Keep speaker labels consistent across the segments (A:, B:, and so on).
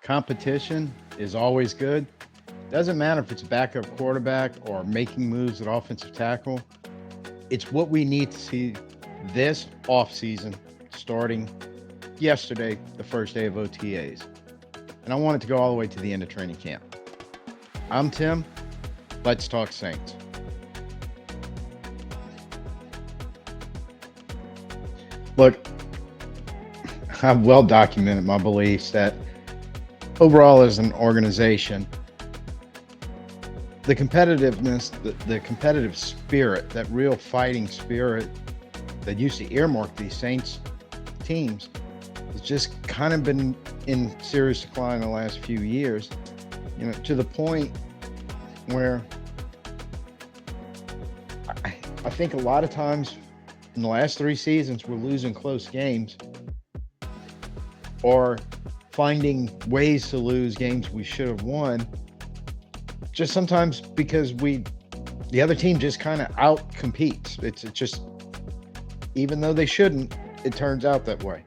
A: Competition is always good. Doesn't matter if it's a backup quarterback or making moves at offensive tackle. It's what we need to see this offseason starting yesterday, the first day of OTAs. And I want it to go all the way to the end of training camp. I'm Tim. Let's talk Saints. Look, I've well documented my beliefs that overall, as an organization, the competitiveness, the competitive spirit, that real fighting spirit that used to earmark these Saints teams has just kind of been in serious decline in the last few years, to the point where I think a lot of times in the last three seasons, we're losing close games or finding ways to lose games we should have won, just sometimes because the other team just kind of out competes. It's just, even though they shouldn't, it turns out that way.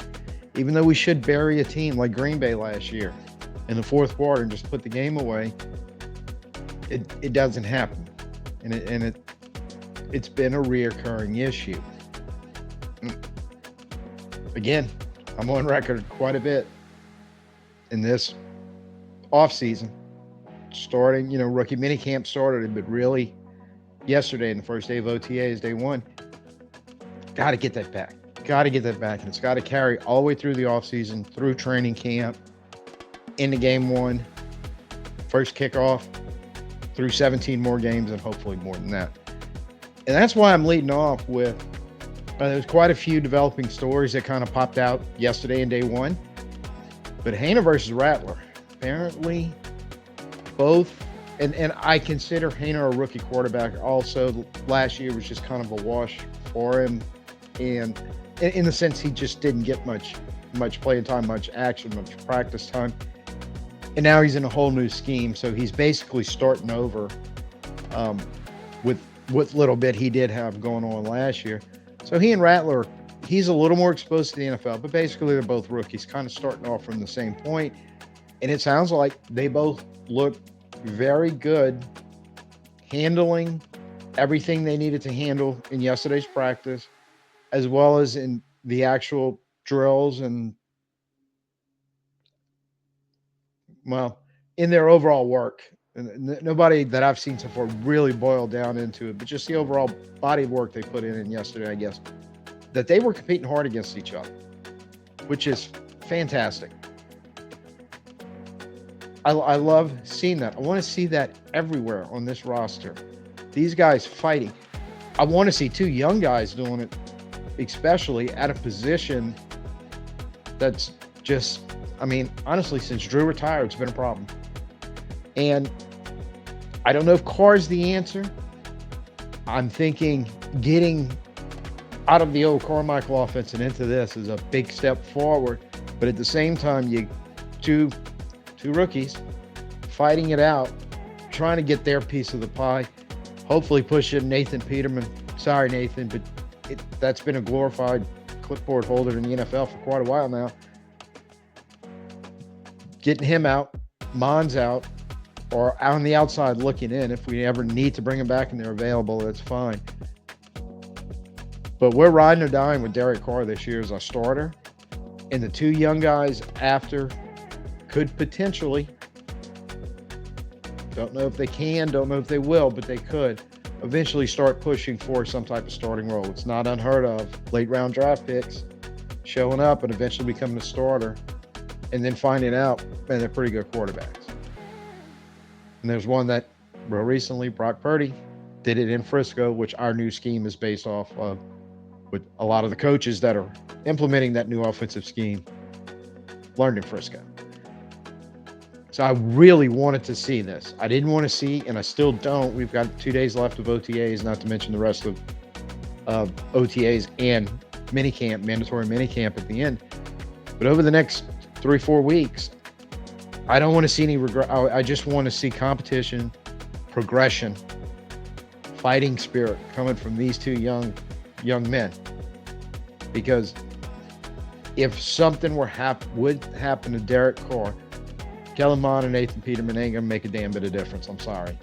A: Even though we should bury a team like Green Bay last year in the fourth quarter and just put the game away, it doesn't happen, and it's been a reoccurring issue. Again, I'm on record quite a bit in this offseason, starting, rookie minicamp started, but really yesterday in the first day of OTAs, day one, got to get that back. Got to get that back, and it's got to carry all the way through the offseason, through training camp, into game one, first kickoff, through 17 more games, and hopefully more than that. And that's why I'm leading off with, there's quite a few developing stories that kind of popped out yesterday in day one. But Haener versus Rattler, apparently both, and I consider Haener a rookie quarterback. Also, last year was just kind of a wash for him, and in the sense he just didn't get much playing time, much action, much practice time. And now he's in a whole new scheme, so he's basically starting over with what little bit he did have going on last year. So he and Rattler, he's a little more exposed to the NFL, but basically they're both rookies, kind of starting off from the same point. And it sounds like they both look very good handling everything they needed to handle in yesterday's practice, as well as in the actual drills and, well, in their overall work. And nobody that I've seen so far really boiled down into it, but just the overall body of work they put in yesterday, I guess, that they were competing hard against each other, which is fantastic. I love seeing that. I want to see that everywhere on this roster. These guys fighting. I want to see two young guys doing it, especially at a position that's just, honestly, since Drew retired, it's been a problem. And I don't know if Carr's the answer. I'm thinking getting out of the old Carmichael offense and into this is a big step forward. But at the same time, you two rookies fighting it out, trying to get their piece of the pie, hopefully pushing Nathan Peterman. Sorry, Nathan, but that's been a glorified clipboard holder in the NFL for quite a while now. Getting him out, Mons out, or on the outside looking in. If we ever need to bring him back and they're available, that's fine. But we're riding or dying with Derek Carr this year as our starter. And the two young guys after could potentially, don't know if they can, don't know if they will, but they could eventually start pushing for some type of starting role. It's not unheard of. Late round draft picks showing up and eventually becoming a starter, and then finding out, man, they're pretty good quarterbacks. And there's one that real recently, Brock Purdy, did it in Frisco, which our new scheme is based off of, with a lot of the coaches that are implementing that new offensive scheme learned in Frisco. So I really wanted to see this. I didn't want to see, and I still don't. We've got 2 days left of OTAs, not to mention the rest of OTAs and minicamp, mandatory minicamp at the end. But over the next 3-4 weeks, I don't want to see any regret. I just want to see competition, progression, fighting spirit coming from these two young men. Because if something would happen to Derek Carr, Kellen Mond and Nathan Peterman ain't going to make a damn bit of difference. I'm sorry.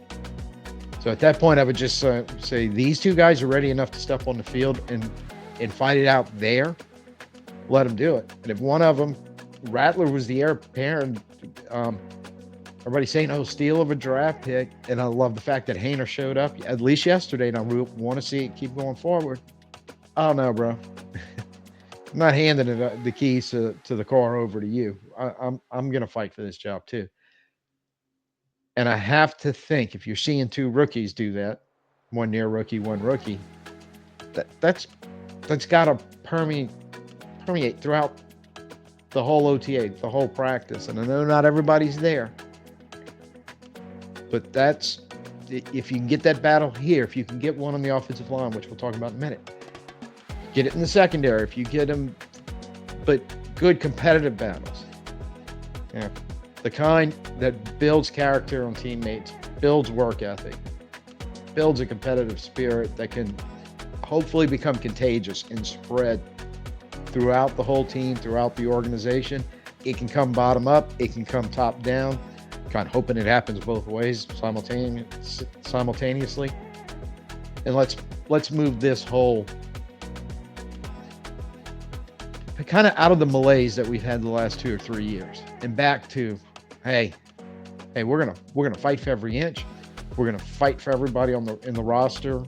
A: So at that point, I would just say these two guys are ready enough to step on the field and fight it out there. Let them do it. And if one of them, Rattler was the heir apparent, everybody's saying, oh, steal of a draft pick. And I love the fact that Haener showed up at least yesterday, and I want to see it keep going forward. I don't know, bro. I'm not handing the keys to the car over to you. I'm going to fight for this job too. And I have to think, if you're seeing two rookies do that, one near rookie, one rookie, that's got to permeate throughout the whole OTA, the whole practice. And I know not everybody's there, but that's, if you can get that battle here, if you can get one on the offensive line, which we'll talk about in a minute, get it in the secondary, if you get them, but good competitive battles. Yeah. The kind that builds character on teammates, builds work ethic, builds a competitive spirit that can hopefully become contagious and spread throughout the whole team, throughout the organization. It can come bottom up, it can come top down. Kind of hoping it happens both ways simultaneously. And let's move this whole kind of out of the malaise that we've had the last 2 or 3 years and back to, hey, we're gonna fight for every inch. We're gonna fight for everybody in the roster,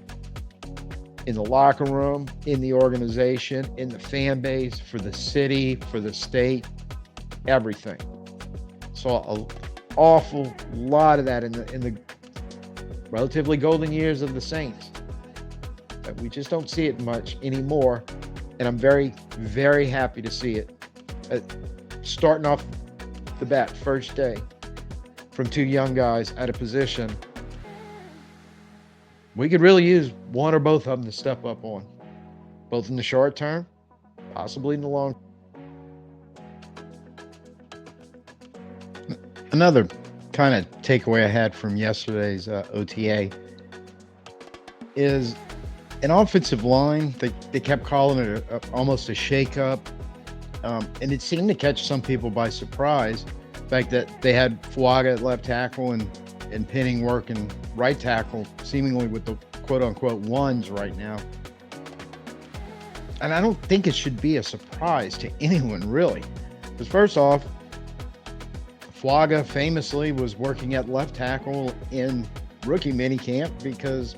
A: in the locker room, in the organization, in the fan base, for the city, for the state, everything. Saw an awful lot of that in the relatively golden years of the Saints. But we just don't see it much anymore. And I'm very, very happy to see it. Starting off the bat, first day, from two young guys at a position we could really use one or both of them to step up on, both in the short term, possibly in the long. Another kind of takeaway I had from yesterday's OTA is an offensive line. They kept calling it almost a shakeup, and it seemed to catch some people by surprise. The fact that they had Fuega at left tackle and Penning working right tackle, seemingly with the quote-unquote ones right now. And I don't think it should be a surprise to anyone, really. Because first off, Fuega famously was working at left tackle in rookie minicamp because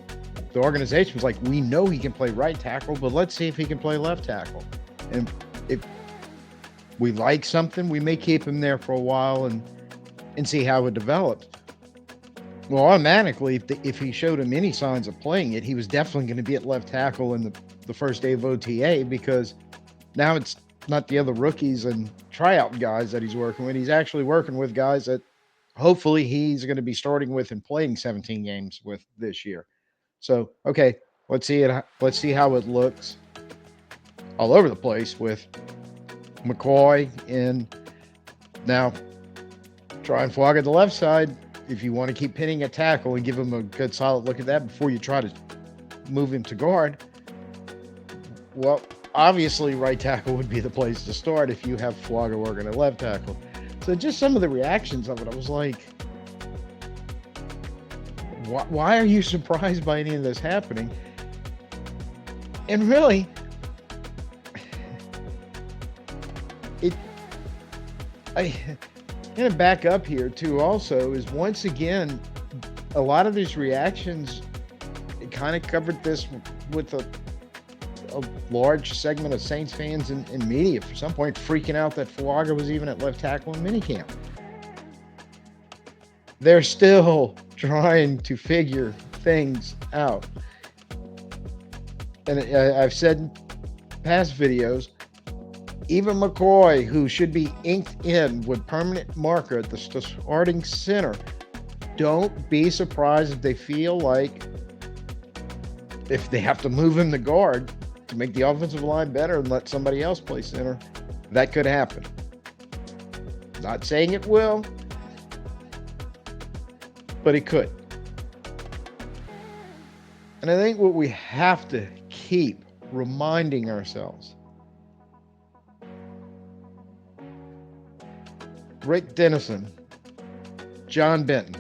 A: the organization was like, we know he can play right tackle, but let's see if he can play left tackle. And if we like something, we may keep him there for a while and see how it develops. Well, automatically, if he showed him any signs of playing it, he was definitely going to be at left tackle in the first day of OTA, because now it's not the other rookies and tryout guys that he's working with. He's actually working with guys that hopefully he's going to be starting with and playing 17 games with this year. So, okay, let's see it. Let's see how it looks all over the place with McCoy, and now trying Fuega at the left side. If you want to keep pinning a tackle and give him a good solid look at that before you try to move him to guard, well, obviously right tackle would be the place to start if you have Fuega working at left tackle. So just some of the reactions of it, I was like, why are you surprised by any of this happening? And really, I'm going to back up here too also, is once again, a lot of these reactions, it kind of covered this with a large segment of Saints fans and media for some point freaking out that Fuega was even at left tackle in minicamp. They're still trying to figure things out. And I've said in past videos, even McCoy, who should be inked in with permanent marker at the starting center, don't be surprised if they feel like if they have to move him to guard to make the offensive line better and let somebody else play center, that could happen. Not saying it will, but it could. And I think what we have to keep reminding ourselves, Rick Dennison John Benton,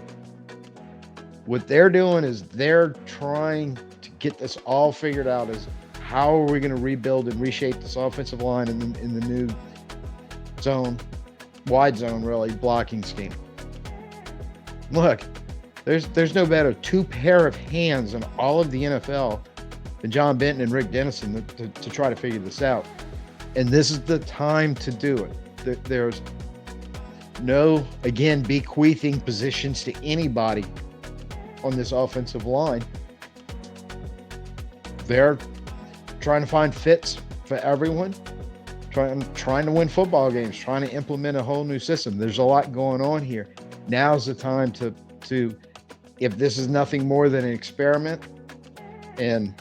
A: what they're doing is they're trying to get this all figured out as how are we going to rebuild and reshape this offensive line in the new zone, wide zone, really, blocking scheme. Look, there's no better two pair of hands in all of the NFL than John Benton and Rick Dennison to try to figure this out. And this is the time to do it. There's no, again, bequeathing positions to anybody on this offensive line. They're trying to find fits for everyone, trying to win football games, trying to implement a whole new system. There's a lot going on here. Now's the time to if this is nothing more than an experiment, and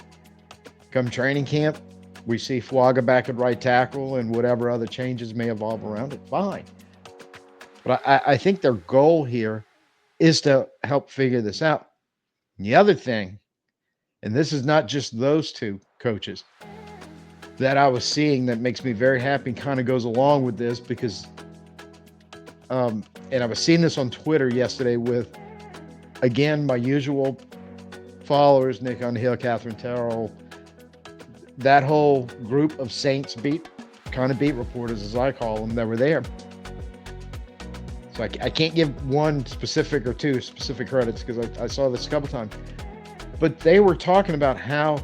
A: come training camp, we see Fuega back at right tackle and whatever other changes may evolve around it, fine. But I think their goal here is to help figure this out. And the other thing, and this is not just those two coaches that I was seeing that makes me very happy and kind of goes along with this because, and I was seeing this on Twitter yesterday with, again, my usual followers, Nick Underhill, Catherine Terrell, that whole group of Saints beat reporters, as I call them, that were there. So I can't give one specific or two specific credits because I saw this a couple times. But they were talking about how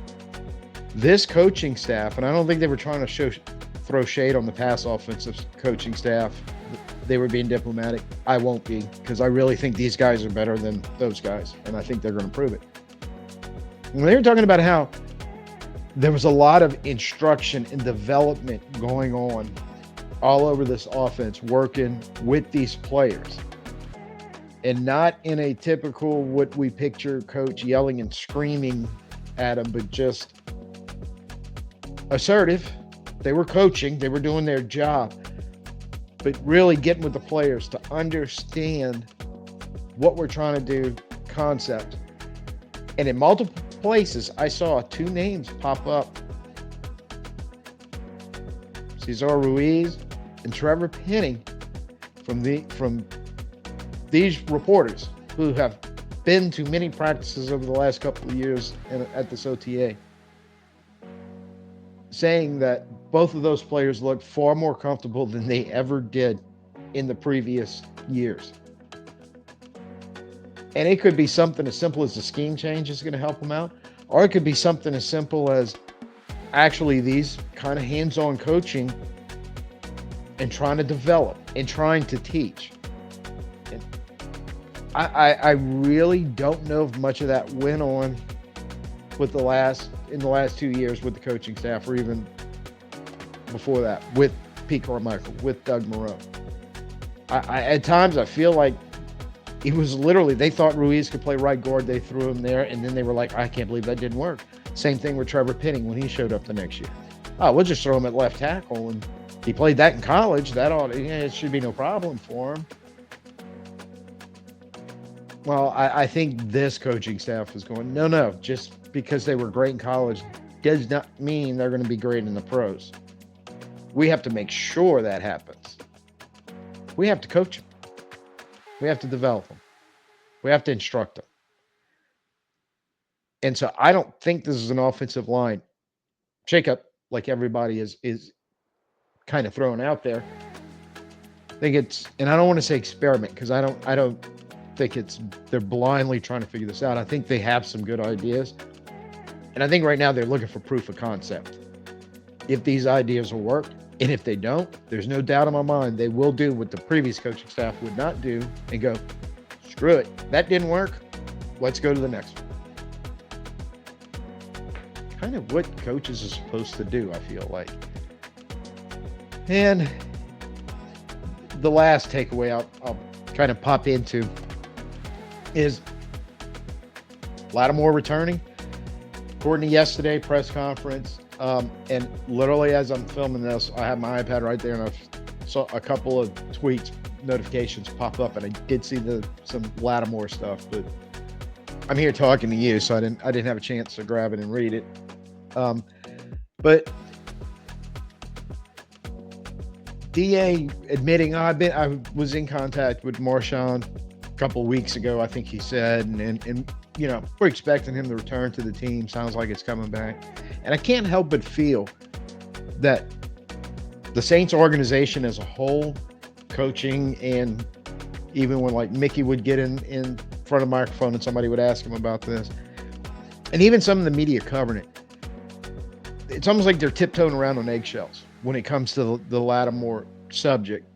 A: this coaching staff, and I don't think they were trying to throw shade on the past offensive coaching staff. They were being diplomatic. I won't be, because I really think these guys are better than those guys, and I think they're going to prove it. When they were talking about how there was a lot of instruction and development going on all over this offense, working with these players, and not in a typical what we picture coach yelling and screaming at them, but just assertive. They were coaching, they were doing their job, but really getting with the players to understand what we're trying to do, concept. And in multiple places, I saw two names pop up: Cesar Ruiz and Trevor Penning, from these reporters who have been to many practices over the last couple of years at this OTA, saying that both of those players look far more comfortable than they ever did in the previous years. And it could be something as simple as the scheme change is going to help them out, or it could be something as simple as actually these kind of hands-on coaching and trying to develop and trying to teach. And I really don't know if much of that went on with in the last 2 years with the coaching staff, or even before that with Pete Carmichael, with Doug Marrone. At times I feel like it was literally, they thought Ruiz could play right guard, they threw him there, and then they were like, I can't believe that didn't work. Same thing with Trevor Penning when he showed up the next year. Oh, we'll just throw him at left tackle, and he played that in college. It should be no problem for him. Well, I think this coaching staff is going, no, just because they were great in college does not mean they're going to be great in the pros. We have to make sure that happens. We have to coach them. We have to develop them. We have to instruct them. And so I don't think this is an offensive line shakeup like everybody is kind of throwing out there. I think it's, and I don't want to say experiment, because I don't think they're blindly trying to figure this out. I think they have some good ideas. And I think right now they're looking for proof of concept. If these ideas will work, and if they don't, there's no doubt in my mind they will do what the previous coaching staff would not do and go, screw it, that didn't work, let's go to the next one. Kind of what coaches are supposed to do, I feel like. And the last takeaway I'll kind of pop into is Lattimore returning. According to yesterday press conference, and literally as I'm filming this, I have my iPad right there, and I saw a couple of tweets, notifications pop up, and I did see some Lattimore stuff, but I'm here talking to you, so I didn't have a chance to grab it and read it. But DA admitting I was in contact with Marshon couple of weeks ago, I think he said, and you know, we're expecting him to return to the team. Sounds like it's coming back. And I can't help but feel that the Saints organization as a whole, coaching, and even when like Mickey would get in front of a microphone and somebody would ask him about this, and even some of the media covering it, it's almost like they're tiptoeing around on eggshells when it comes to the Lattimore subject.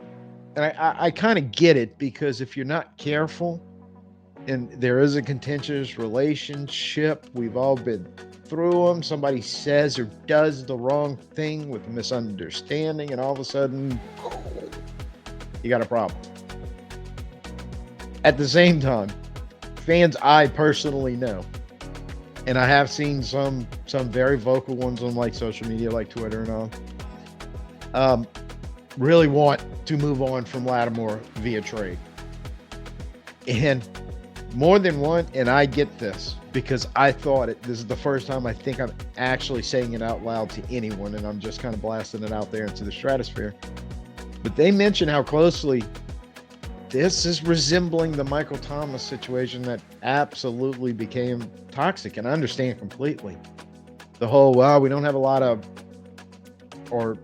A: And I kind of get it, because if you're not careful and there is a contentious relationship, we've all been through them. Somebody says or does the wrong thing with a misunderstanding, and all of a sudden, you got a problem. At the same time, fans I personally know, and I have seen some very vocal ones on like social media, like Twitter and all, really want to move on from Lattimore via trade. And more than one, and I get this because I thought this is the first time I think I'm actually saying it out loud to anyone, and I'm just kind of blasting it out there into the stratosphere. But they mention how closely this is resembling the Michael Thomas situation that absolutely became toxic. And I understand completely the whole, well, we don't have a lot of, or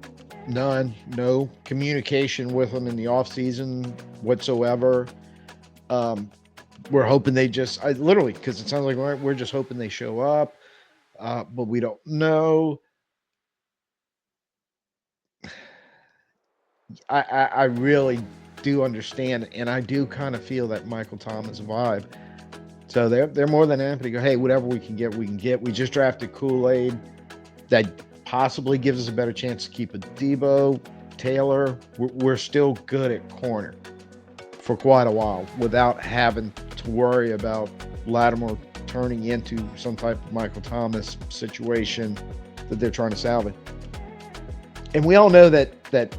A: no communication with them in the off season whatsoever. We're hoping they just, literally, because it sounds like we're just hoping they show up, but we don't know. I really do understand, and I do kind of feel that Michael Thomas vibe. So they're more than happy to go, hey, whatever we can get, we can get. We just drafted Kool-Aid. That possibly gives us a better chance to keep a Debo, Taylor. We're still good at corner for quite a while without having to worry about Lattimore turning into some type of Michael Thomas situation that they're trying to salvage. And we all know that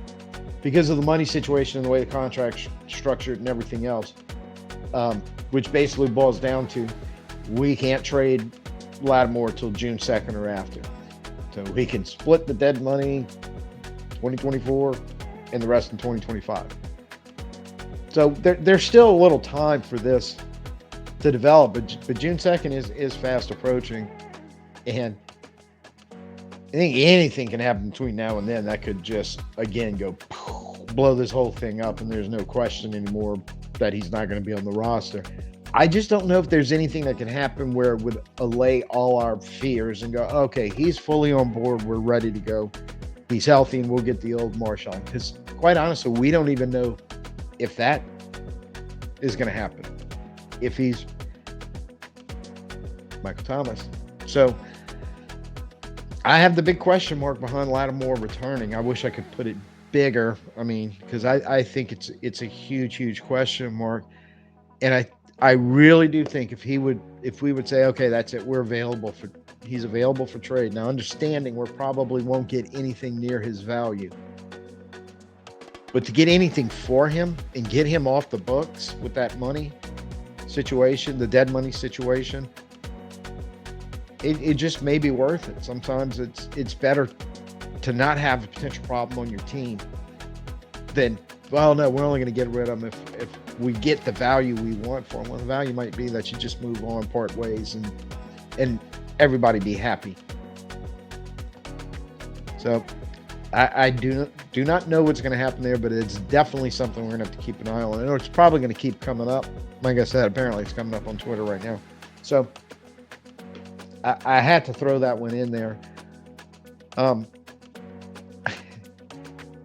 A: because of the money situation and the way the contract's structured and everything else, which basically boils down to we can't trade Lattimore till June 2nd or after. So we can split the dead money 2024 and the rest in 2025. So there's still a little time for this to develop, but June 2nd is fast approaching, and I think anything can happen between now and then that could just, again, blow this whole thing up, and there's no question anymore that he's not going to be on the roster. I just don't know if there's anything that can happen where it would allay all our fears and go, okay, he's fully on board, we're ready to go, he's healthy, and we'll get the old Marshon. Because quite honestly, we don't even know if that is going to happen, if he's Michael Thomas. So I have the big question mark behind Lattimore returning. I wish I could put it bigger. I mean, because I think it's a huge question mark. And I really do think if we would say, okay, that's it, he's available for trade. Now, understanding we probably won't get anything near his value. But to get anything for him and get him off the books with that money situation, the dead money situation, it just may be worth it. Sometimes it's better to not have a potential problem on your team than, well, no, we're only going to get rid of him if we get the value we want for him. Well, the value might be that you just move on, part ways, and everybody be happy. So I do not know what's going to happen there, but it's definitely something we're going to have to keep an eye on. I know it's probably going to keep coming up. Like I said, apparently it's coming up on Twitter right now. So I had to throw that one in there.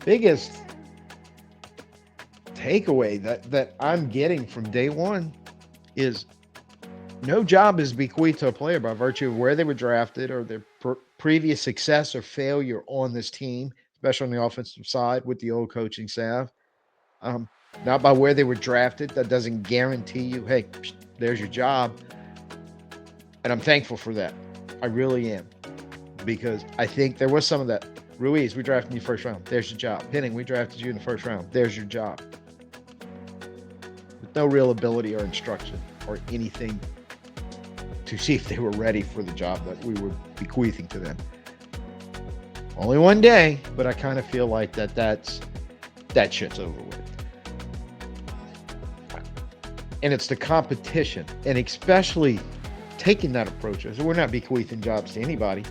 A: Biggest takeaway that I'm getting from day one is no job is bequeathed to a player by virtue of where they were drafted or their previous success or failure on this team, especially on the offensive side with the old coaching staff. Not by where they were drafted. That doesn't guarantee you, hey, there's your job. And I'm thankful for that. I really am. Because I think there was some of that. Ruiz, we drafted you first round. There's your job. Penning, we drafted you in the first round. There's your job. With no real ability or instruction or anything to see if they were ready for the job that we were bequeathing to them. Only one day, but I kind of feel like that shit's over with. And it's the competition, and especially taking that approach. So we're not bequeathing jobs to anybody.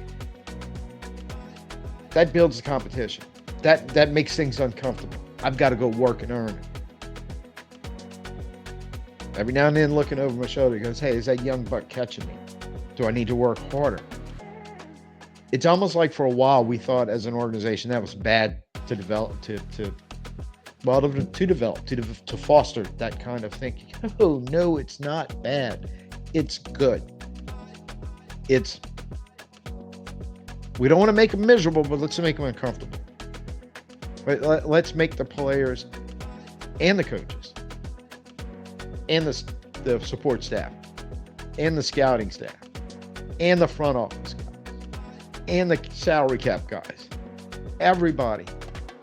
A: That builds the competition. That makes things uncomfortable. I've got to go work and earn it. Every now and then, looking over my shoulder, he goes, "Hey, is that young buck catching me? Do I need to work harder?" It's almost like for a while we thought as an organization that was bad to develop, to foster that kind of thinking. Oh no, it's not bad. It's good. We don't want to make them miserable, but let's make them uncomfortable. Let's make the players and the coaches and the support staff and the scouting staff and the front office guys and the salary cap guys, everybody,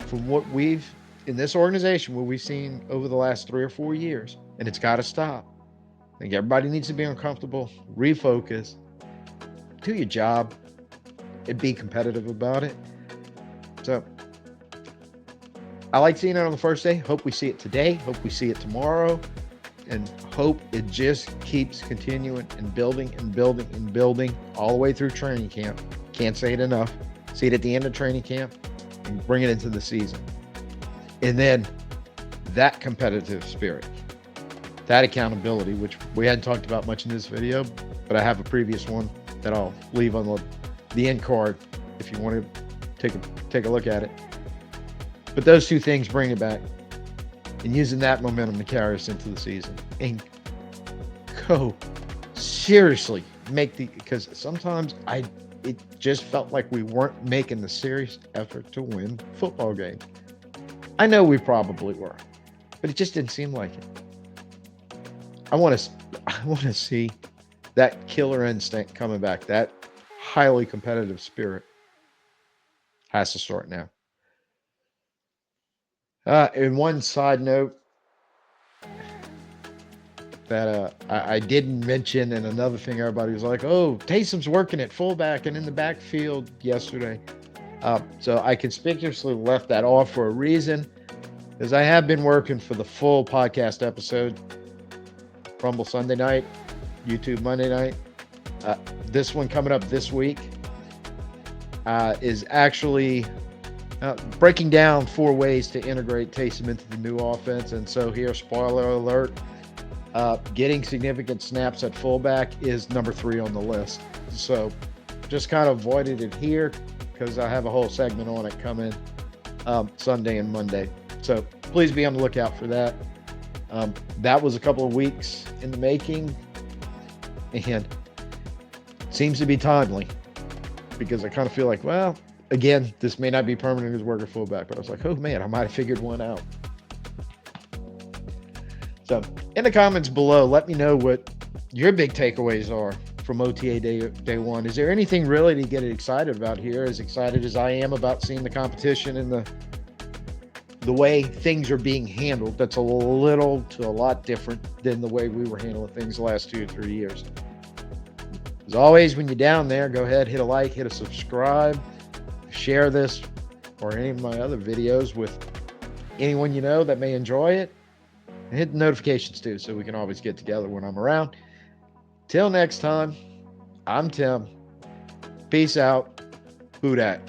A: from what we've in this organization, what we've seen over the last 3 or 4 years, and it's got to stop. I think everybody needs to be uncomfortable, refocus, do your job, and be competitive about it. So I like seeing it on the first day. Hope we see it today. Hope we see it tomorrow. And hope it just keeps continuing and building and building and building all the way through training camp. Can't say it enough. See it at the end of training camp and bring it into the season. And then that competitive spirit, that accountability, which we hadn't talked about much in this video, but I have a previous one that I'll leave on the end card if you want to take a look at it. But those two things bring it back, and using that momentum to carry us into the season and go seriously because sometimes it just felt like we weren't making the serious effort to win football games. I know we probably were, but it just didn't seem like it. I want to see that killer instinct coming back. That highly competitive spirit has to start now. And one side note that I didn't mention, and another thing everybody was like, "Oh, Taysom's working at fullback and in the backfield yesterday." So I conspicuously left that off for a reason, because I have been working for the full podcast episode. Rumble Sunday night, YouTube Monday night. This one coming up this week is actually breaking down 4 ways to integrate Taysom into the new offense. And so here, spoiler alert, getting significant snaps at fullback is number 3 on the list. So just kind of avoided it here because I have a whole segment on it coming Sunday and Monday. So please be on the lookout for that. That was a couple of weeks in the making, and seems to be timely because I kind of feel like, well, again, this may not be permanent as worker fullback, but I was like, oh man, I might have figured one out. So in the comments below, let me know what your big takeaways are from OTA day 1. Is there anything really to get excited about here? As excited as I am about seeing the competition and the way things are being handled, that's a little to a lot different than the way we were handling things the last 2 or 3 years. As always, when you're down there, go ahead, hit a like, hit a subscribe, share this or any of my other videos with anyone you know that may enjoy it, and hit the notifications too so we can always get together when I'm around. Till next time, I'm Tim. Peace out. Who dat?